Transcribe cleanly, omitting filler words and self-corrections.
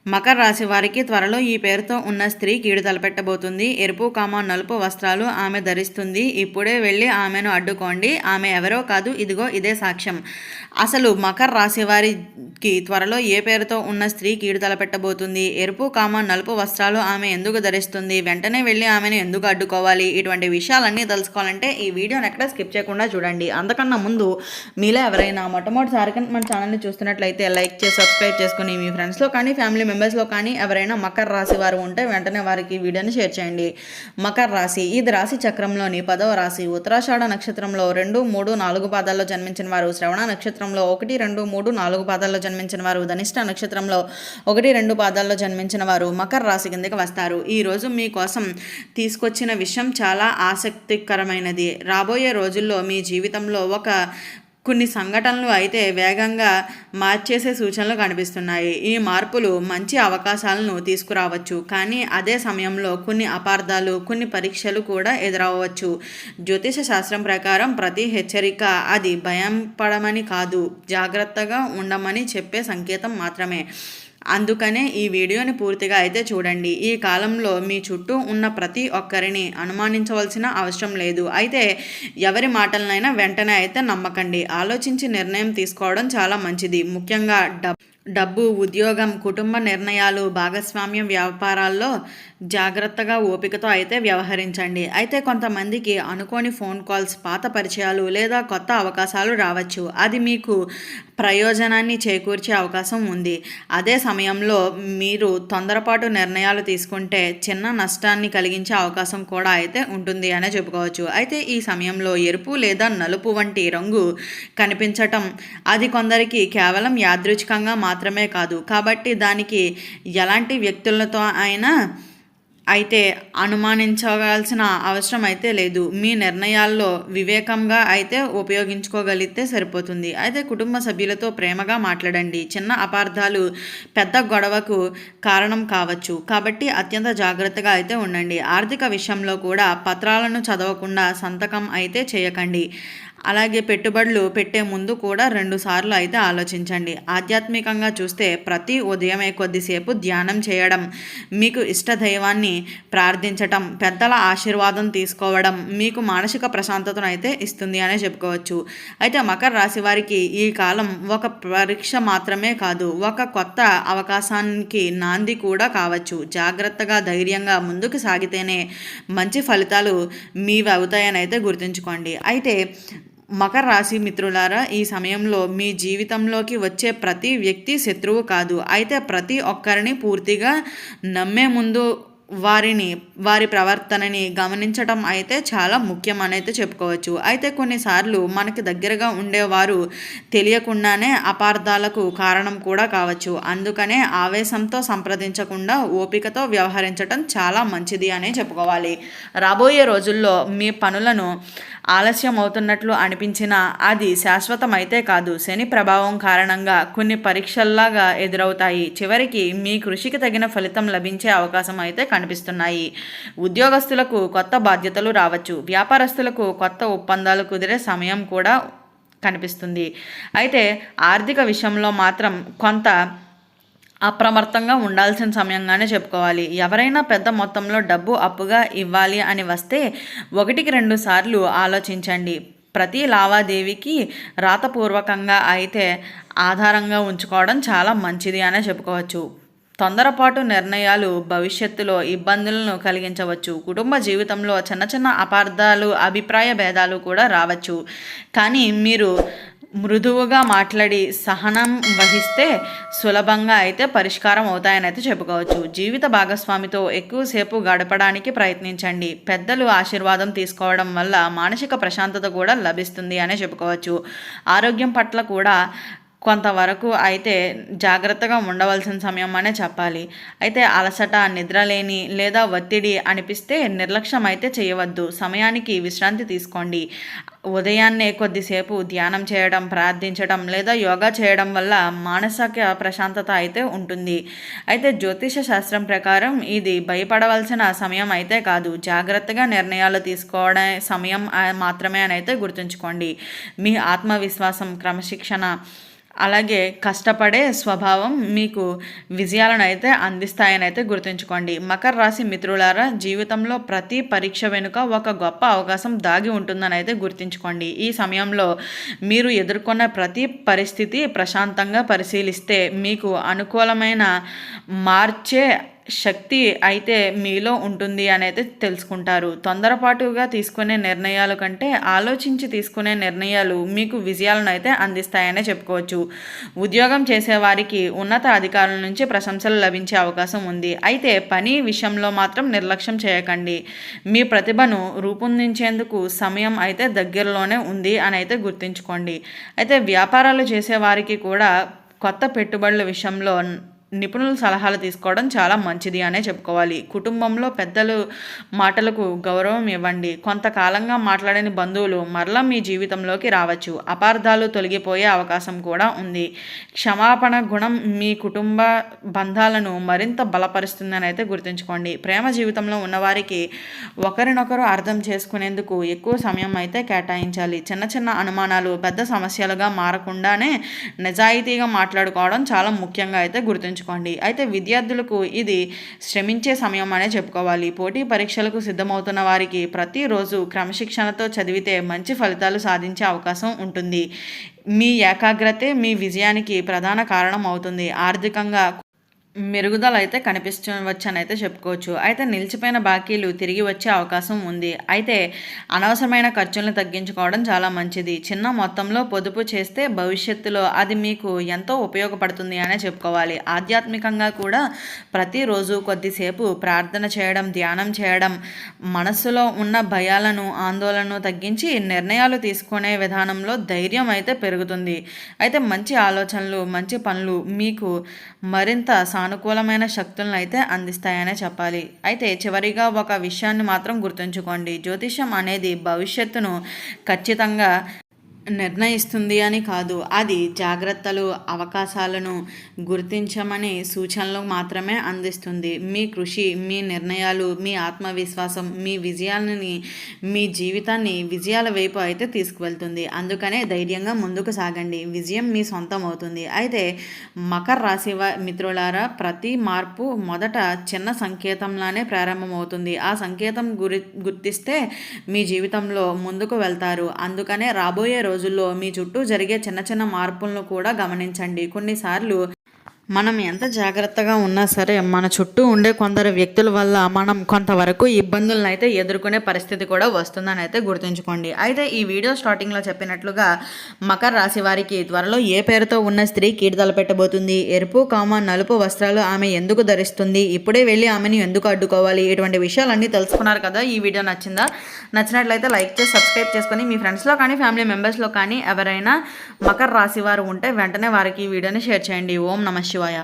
మకర రాశి వారికి త్వరలో ఈ పేరుతో ఉన్న స్త్రీ కీడు తలపెట్టబోతుంది. ఎరుపు, నలుపు వస్త్రాలు ఆమె ధరిస్తుంది. ఇప్పుడే వెళ్ళి ఆమెను అడ్డుకోండి. ఆమె ఎవరో కాదు, ఇదిగో ఇదే సాక్ష్యం. అసలు మకర రాశి వారికి త్వరలో ఏ పేరుతో ఉన్న స్త్రీ కీడు తలపెట్టబోతుంది? ఎరుపు, నలుపు వస్త్రాలు ఆమె ఎందుకు ధరిస్తుంది? వెంటనే వెళ్ళి ఆమెను ఎందుకు అడ్డుకోవాలి? ఇటువంటి విషయాలన్నీ తెలుసుకోవాలంటే ఈ వీడియోని ఎక్కడ స్కిప్ చేయకుండా చూడండి. అంతకన్నా ముందు మీలో ఎవరైనా మొట్టమొదటిసారి మన ఛానల్ని చూస్తున్నట్లయితే లైక్ చేసి సబ్స్క్రైబ్ చేసుకుని మీ ఫ్రెండ్స్లో కానీ ఫ్యామిలీ మెంబర్స్లో కానీ ఎవరైనా మకర రాశి వారు ఉంటే వెంటనే వారికి వీడియోని షేర్ చేయండి. మకర రాశి ఇది రాశి చక్రంలోని 10వ రాశి. ఉత్తరాషాఢ నక్షత్రంలో 2, 3, 4 పాదాల్లో జన్మించిన వారు, శ్రవణ నక్షత్రంలో 1, 2, 3, 4 పాదాల్లో జన్మించిన వారు, ధనిష్ట నక్షత్రంలో 1, 2 పాదాల్లో జన్మించిన వారు మకర రాశి కిందకి వస్తారు. ఈరోజు మీకోసం తీసుకొచ్చిన విషయం చాలా ఆసక్తికరమైనది. రాబోయే రోజుల్లో మీ జీవితంలో కొన్ని సంఘటనలు అయితే వేగంగా మార్చేసే సూచనలు కనిపిస్తున్నాయి. ఈ మార్పులు మంచి అవకాశాలను తీసుకురావచ్చు, కానీ అదే సమయంలో కొన్ని అపార్థాలు, కొన్ని పరీక్షలు కూడా ఎదురవ్వచ్చు. జ్యోతిష శాస్త్రం ప్రకారం ప్రతి హెచ్చరిక అది భయం పడమని కాదు, జాగ్రత్తగా ఉండమని చెప్పే సంకేతం మాత్రమే. అందుకనే ఈ వీడియోని పూర్తిగా అయితే చూడండి. ఈ కాలంలో మీ చుట్టూ ఉన్న ప్రతి ఒక్కరిని అనుమానించవలసిన అవసరం లేదు. అయితే ఎవరి మాటలనైనా వెంటనే అయితే నమ్మకండి. ఆలోచించి నిర్ణయం తీసుకోవడం చాలా మంచిది. ముఖ్యంగా డబ్బు, ఉద్యోగం, కుటుంబ నిర్ణయాలు, భాగస్వామ్యం, వ్యాపారాల్లో జాగ్రత్తగా ఓపికతో అయితే వ్యవహరించండి. అయితే కొంతమందికి అనుకోని ఫోన్ కాల్స్, పాత పరిచయాలు లేదా కొత్త అవకాశాలు రావచ్చు. అది మీకు ప్రయోజనాన్ని చేకూర్చే అవకాశం ఉంది. అదే సమయంలో మీరు తొందరపాటు నిర్ణయాలు తీసుకుంటే చిన్న నష్టాన్ని కలిగించే అవకాశం కూడా అయితే ఉంటుంది అనే చెప్పుకోవచ్చు. అయితే ఈ సమయంలో ఎరుపు లేదా నలుపు వంటి రంగు కనిపించటం అది కొందరికి కేవలం యాదృచ్ఛికంగా మాత్రమే కాదు, కాబట్టి దానికి ఎలాంటి వ్యక్తులతో అయినా అయితే అనుమానించవలసిన అవసరం అయితే లేదు. మీ నిర్ణయాల్లో వివేకంగా అయితే ఉపయోగించుకోగలిగితే సరిపోతుంది. అయితే కుటుంబ సభ్యులతో ప్రేమగా మాట్లాడండి. చిన్న అపార్థాలు పెద్ద గొడవకు కారణం కావచ్చు, కాబట్టి అత్యంత జాగ్రత్తగా అయితే ఉండండి. ఆర్థిక విషయంలో కూడా పత్రాలను చదవకుండా సంతకం అయితే చేయకండి. అలాగే పెట్టుబడులు పెట్టే ముందు కూడా 2 సార్లు అయితే ఆలోచించండి. ఆధ్యాత్మికంగా చూస్తే ప్రతి ఉదయమే కొద్దిసేపు ధ్యానం చేయడం, మీకు ఇష్ట దైవాన్ని ప్రార్థించటం, పెద్దల ఆశీర్వాదం తీసుకోవడం మీకు మానసిక ప్రశాంతతను అయితే ఇస్తుంది అనే చెప్పుకోవచ్చు. అయితే మకర రాశి వారికి ఈ కాలం ఒక పరీక్ష మాత్రమే కాదు, ఒక కొత్త అవకాశానికి నాంది కూడా కావచ్చు. జాగ్రత్తగా, ధైర్యంగా ముందుకు సాగితేనే మంచి ఫలితాలు మీవి అవుతాయని అయితే గుర్తుంచుకోండి. అయితే మకర రాశి మిత్రులారా, ఈ సమయంలో మీ జీవితంలోకి వచ్చే ప్రతి వ్యక్తి శత్రువు కాదు. అయితే ప్రతి ఒక్కరిని పూర్తిగా నమ్మే ముందు వారి ప్రవర్తనని గమనించడం అయితే చాలా ముఖ్యం అని అయితే చెప్పుకోవచ్చు. అయితే కొన్నిసార్లు మనకి దగ్గరగా ఉండేవారు తెలియకుండానే అపార్థాలకు కారణం కూడా కావచ్చు. అందుకనే ఆవేశంతో సంప్రదించకుండా ఓపికతో వ్యవహరించడం చాలా మంచిది అనే చెప్పుకోవాలి. రాబోయే రోజుల్లో మీ పనులను ఆలస్యం అవుతున్నట్లు అనిపించినా అది శాశ్వతమైతే కాదు. శని ప్రభావం కారణంగా కొన్ని పరీక్షల్లాగా ఎదురవుతాయి. చివరికి మీ కృషికి తగిన ఫలితం లభించే అవకాశం అయితే కనిపిస్తున్నాయి. ఉద్యోగస్తులకు కొత్త బాధ్యతలు రావచ్చు. వ్యాపారస్తులకు కొత్త ఒప్పందాలు కుదిరే సమయం కూడా కనిపిస్తుంది. అయితే ఆర్థిక విషయంలో మాత్రం కొంత అప్రమత్తంగా ఉండాల్సిన సమయంగానే చెప్పుకోవాలి. ఎవరైనా పెద్ద మొత్తంలో డబ్బు అప్పుగా ఇవ్వాలి అని వస్తే 1-2 సార్లు ఆలోచించండి. ప్రతి లావాదేవీకి రాతపూర్వకంగా అయితే ఆధారంగా ఉంచుకోవడం చాలా మంచిది అనే చెప్పుకోవచ్చు. తొందరపాటు నిర్ణయాలు భవిష్యత్తులో ఇబ్బందులను కలిగించవచ్చు. కుటుంబ జీవితంలో చిన్న చిన్న అపార్థాలు, అభిప్రాయ భేదాలు కూడా రావచ్చు. కానీ మీరు మృదువుగా మాట్లాడి సహనం వహిస్తే సులభంగా అయితే పరిష్కారం అవుతాయని అయితే చెప్పుకోవచ్చు. జీవిత భాగస్వామితో ఎక్కువసేపు గడపడానికి ప్రయత్నించండి. పెద్దలు ఆశీర్వాదం తీసుకోవడం వల్ల మానసిక ప్రశాంతత కూడా లభిస్తుంది అనే చెప్పుకోవచ్చు. ఆరోగ్యం పట్ల కూడా కొంతవరకు అయితే జాగ్రత్తగా ఉండవలసిన సమయం అనే చెప్పాలి. అయితే అలసట, నిద్రలేని లేదా ఒత్తిడి అనిపిస్తే నిర్లక్ష్యం అయితే చేయవద్దు. సమయానికి విశ్రాంతి తీసుకోండి. ఉదయాన్నే కొద్దిసేపు ధ్యానం చేయడం, ప్రార్థించడం లేదా యోగా చేయడం వల్ల మానసిక ప్రశాంతత అయితే ఉంటుంది. అయితే జ్యోతిష శాస్త్రం ప్రకారం ఇది భయపడవలసిన సమయం అయితే కాదు, జాగ్రత్తగా నిర్ణయాలు తీసుకోవడం సమయం మాత్రమే అని అయితే గుర్తుంచుకోండి. మీ ఆత్మవిశ్వాసం, క్రమశిక్షణ అలాగే కష్టపడే స్వభావం మీకు విజయాలను అయితే అందిస్తాయని అయితే గుర్తుంచుకోండి. మకర రాశి మిత్రులారా, జీవితంలో ప్రతి పరీక్ష వెనుక ఒక గొప్ప అవకాశం దాగి ఉంటుందని అయితే గుర్తుంచుకోండి. ఈ సమయంలో మీరు ఎదుర్కొన్న ప్రతి పరిస్థితి ప్రశాంతంగా పరిశీలిస్తే మీకు అనుకూలమైన మార్చే శక్తి అయితే మీలో ఉంటుంది అని అయితే తెలుసుకుంటారు. తొందరపాటుగా తీసుకునే నిర్ణయాల కంటే ఆలోచించి తీసుకునే నిర్ణయాలు మీకు విజయాలను అయితే అందిస్తాయనే చెప్పుకోవచ్చు. ఉద్యోగం చేసేవారికి ఉన్నత అధికారుల నుంచి ప్రశంసలు లభించే అవకాశం ఉంది. అయితే పని విషయంలో మాత్రం నిర్లక్ష్యం చేయకండి. మీ ప్రతిభను రూపొందించేందుకు సమయం అయితే దగ్గరలోనే ఉంది అని అయితే గుర్తుంచుకోండి. అయితే వ్యాపారాలు చేసేవారికి కూడా కొత్త పెట్టుబడుల విషయంలో నిపుణుల సలహాలు తీసుకోవడం చాలా మంచిది అనే చెప్పుకోవాలి. కుటుంబంలో పెద్దలు మాటలకు గౌరవం ఇవ్వండి. కొంతకాలంగా మాట్లాడని బంధువులు మరలా మీ జీవితంలోకి రావచ్చు. అపార్థాలు తొలగిపోయే అవకాశం కూడా ఉంది. క్షమాపణ గుణం మీ కుటుంబ బంధాలను మరింత బలపరుస్తుందని అయితే గుర్తుంచుకోండి. ప్రేమ జీవితంలో ఉన్నవారికి ఒకరినొకరు అర్థం చేసుకునేందుకు ఎక్కువ సమయం అయితే కేటాయించాలి. చిన్న చిన్న అనుమానాలు పెద్ద సమస్యలుగా మారకుండానే నిజాయితీగా మాట్లాడుకోవడం చాలా ముఖ్యంగా అయితే గుర్తుంచుకోండి. అయితే విద్యార్థులకు ఇది శ్రమించే సమయం అనే చెప్పుకోవాలి. పోటీ పరీక్షలకు సిద్ధమవుతున్న వారికి ప్రతిరోజు క్రమశిక్షణతో చదివితే మంచి ఫలితాలు సాధించే అవకాశం ఉంటుంది. మీ ఏకాగ్రతే మీ విజయానికి ప్రధాన కారణం అవుతుంది. ఆర్థికంగా మెరుగుదల అయితే కనిపించవచ్చని అయితే చెప్పుకోవచ్చు. అయితే నిలిచిపోయిన బాకీలు తిరిగి వచ్చే అవకాశం ఉంది. అయితే అనవసరమైన ఖర్చులను తగ్గించుకోవడం చాలా మంచిది. చిన్న మొత్తంలో పొదుపు చేస్తే భవిష్యత్తులో అది మీకు ఎంతో ఉపయోగపడుతుంది అనే చెప్పుకోవాలి. ఆధ్యాత్మికంగా కూడా ప్రతిరోజు కొద్దిసేపు ప్రార్థన చేయడం, ధ్యానం చేయడం మనస్సులో ఉన్న భయాలను, ఆందోళనను తగ్గించి నిర్ణయాలు తీసుకునే విధానంలో ధైర్యం అయితే పెరుగుతుంది. అయితే మంచి ఆలోచనలు, మంచి పనులు మీకు మరింత సానుకూలమైన శక్తులను అయితే అందిస్తాయనే చెప్పాలి. అయితే చివరిగా ఒక విషయాన్ని మాత్రం గుర్తుంచుకోండి. జ్యోతిష్యం అనేది భవిష్యత్తును ఖచ్చితంగా నిర్ణయిస్తుంది అని కాదు, అది జాగ్రత్తలు, అవకాశాలను గుర్తించమని సూచనలు మాత్రమే అందిస్తుంది. మీ కృషి, మీ నిర్ణయాలు, మీ ఆత్మవిశ్వాసం మీ విజయాలని, మీ జీవితాన్ని విజయాల వైపు అయితే తీసుకువెళ్తుంది. అందుకనే ధైర్యంగా ముందుకు సాగండి. విజయం మీ సొంతం అవుతుంది. అయితే మకర రాశి మిత్రులారా, ప్రతి మార్పు మొదట చిన్న సంకేతంలానే ప్రారంభమవుతుంది. ఆ సంకేతం గుర్తిస్తే మీ జీవితంలో ముందుకు వెళ్తారు. అందుకనే రాబోయే రోజుల్లో మీ చుట్టూ జరిగే చిన్న చిన్న మార్పులను కూడా గమనించండి. కొన్నిసార్లు మనం ఎంత జాగ్రత్తగా ఉన్నా సరే మన చుట్టూ ఉండే కొందరు వ్యక్తుల వల్ల మనం కొంతవరకు ఇబ్బందులను అయితే ఎదుర్కొనే పరిస్థితి కూడా వస్తుందని అయితే గుర్తుంచుకోండి. అయితే ఈ వీడియో స్టార్టింగ్లో చెప్పినట్లుగా మకర రాశి వారికి త్వరలో ఏ పేరుతో ఉన్న స్త్రీ కీడు తలపెట్టబోతుంది, ఎరుపు నలుపు వస్త్రాలు ఆమె ఎందుకు ధరిస్తుంది, ఇప్పుడే వెళ్ళి ఆమెను ఎందుకు అడ్డుకోవాలి, ఇటువంటి విషయాలన్నీ తెలుసుకున్నారు కదా. ఈ వీడియో నచ్చినట్లయితే లైక్ చేసి సబ్స్క్రైబ్ చేసుకొని మీ ఫ్రెండ్స్లో కానీ ఫ్యామిలీ మెంబర్స్లో కానీ ఎవరైనా మకర రాశి వారు ఉంటే వెంటనే వారికి ఈ వీడియోని షేర్ చేయండి. ఓం నమః శివాయ.